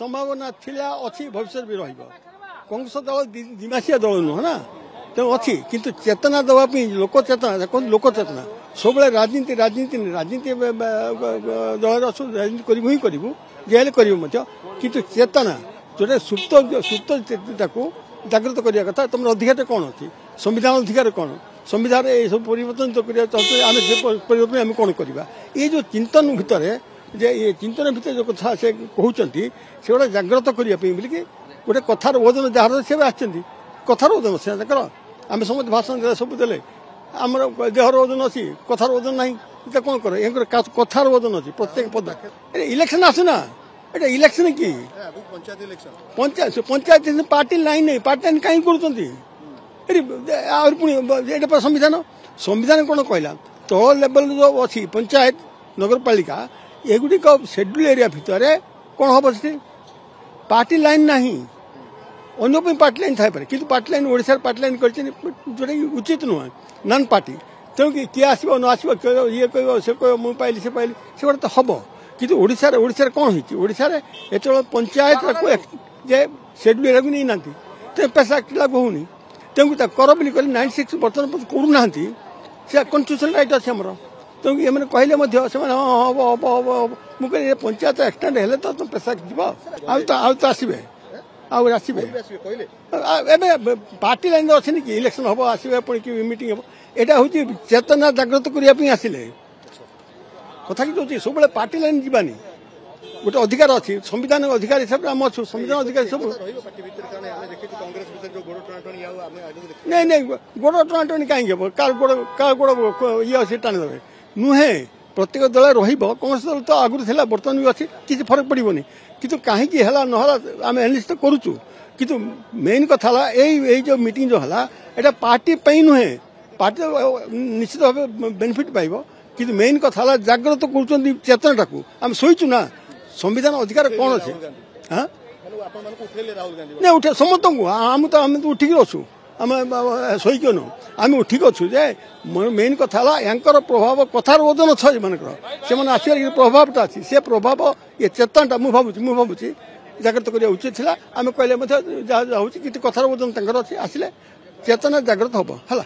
संभावना थिला अच्छी भविष्य भी रही कांग्रेस दल दिमासिया दल नुह ना तेणु अच्छी किंतु चेतना देवाई लोक चेतना कौन लोक चेतना सब राजनीति राजनीति राजनीति दल राजनीति करूँ ही करूँ जेल करूँ किंतु चेतना जोटा सुप्त सुप्त चेतना जागृत करने कथा तुम अधिकार कौन अच्छी संविधान अधिकार कौन संविधान ये सब परिवर्तन परिवर्तन आम कौन करवा ये जो चिंतन भितर जे ये चिंतन भितर जो कथा से कहते से गोटे जागृत करने बोलिकी गोटे कथार ओजन जार से कथार ओजन से आम समस्त भाषण दे सब देले आम देहर ओजन अच्छी कथार ओजन ना कौन कर कथार ओजन अच्छी प्रत्येक पद इलेक्शन आसना এটা ইলেকশন কি পঞ্চায়েত পার্টি লাইন নেই পার্টি লাইন কাହିଁ କରୁଛନ୍ତି ଆହୁରି ପୁଣି ଏଇଟା ପରେ ସମ୍ବିଧାନ ସମ୍ବିଧାନ କ'ଣ କହିଲା ତଳ ଲେବଲ ଯେଉଁ ଅଛି ପଞ୍ଚାୟତ ନଗରପାଳିକା ଏଗୁଡ଼ିକ ସେଡ୍ୟୁଲ ଏରିଆ ଭିତରେ କ'ଣ ହେବ ସେଠି ପାର୍ଟି ଲାଇନ୍ ନାହିଁ ଅନ୍ୟ ପାଇଁ ପାର୍ଟି ଲାଇନ୍ ଥାଇପାରେ କିନ୍ତୁ ପାର୍ଟି ଲାଇନ୍ ଓଡ଼ିଶାର ପାର୍ଟି ଲାଇନ୍ କରିଛନ୍ତି ଯେଉଁଟାକି ଉଚିତ ନୁହେଁ ନନ୍ ପାର୍ଟି ତେଣୁକି କିଏ ଆସିବ ନ ଆସିବ ଇଏ କହିବ ସେ କହିବ ମୁଁ ପାଇଲି ସେ ପାଇଲି ସେଗୁଡ଼ା ତ ହେବ କିନ୍ତୁ ଓଡ଼ିଶାରେ କ'ଣ ହେଇଛି ଓଡ଼ିଶାରେ ଏତେବେଳେ ପଞ୍ଚାୟତ ଯେ ସେଡ୍ୟୁଲ ଏରିଆକୁ ନେଇନାହାନ୍ତି ତେଣୁ ପେସା ଆକ୍ଟ ଲାଗୁ ହେଉନି ତେଣୁ କର ବୋଲି କହିଲେ 96 ବର୍ତ୍ତମାନ କରୁନାହାନ୍ତି ସେ କନଷ୍ଟିଟ୍ୟୁସନାଲ ରାଇଟ୍ ଅଛି ଆମର ତେଣୁ ଏମାନେ କହିଲେ ମଧ୍ୟ ସେମାନେ ହଁ ହବ ହବ ହବ ହବ ମୁଁ କହିଲି ପଞ୍ଚାୟତ ଏକ୍ସଟେଣ୍ଡ ହେଲେ ତ ପେସା ଯିବ ଆଉ ତ ଆସିବେ ଆଉ ଆସିବେ ଏବେ ପାର୍ଟି ଲାଇନ୍ରେ ଅଛନ୍ତି କି ଇଲେକ୍ସନ ହବ ଆସିବେ ପୁଣି କି ମିଟିଂ ହବ ଏଇଟା ହେଉଛି ଚେତନା ଜାଗ୍ରତ କରିବା ପାଇଁ ଆସିଲେ କଥା କି କହୁଛି ସବୁବେଳେ ପାର୍ଟି ଲାଇନ୍ ଯିବାନି गोटे अधिकार अच्छी संविधान अधिकार हिसाब से आम अच्छु संविधान अधिकार सब नहीं नहीं गोड़ टणाटणी कहीं गोड़ ये अच्छे टाणीदे नुहे प्रत्येक दल रंग्रेस दल तो आगुरी था बर्तमान भी अच्छी किसी फरक पड़ोनी कि कहीं ना आम एनालिसिस तो करुचु कि मेन कथा यही जो मीटिंग जो है यहाँ पार्टी नुहे पार्टी निश्चित भाव बेनिफिट पाइब कि मेन कथा जागृत कर चेतनाटा को आम शोचु ना संविधान अधिकार कौन अच्छे नहीं उठे समस्त को आम तो उठिक अच्छु आम शोक नु आम उठिक अच्छु जे मेन कथा यांकर प्रभाव कथार ओजन अच्छे से आसर प्रभावटा अच्छी से प्रभाव ये चेतनाटा मुझे जागृत करने उचित था आम कहले जहाँ कि कथार ओजन अच्छी आसिले चेतना जागृत हम है।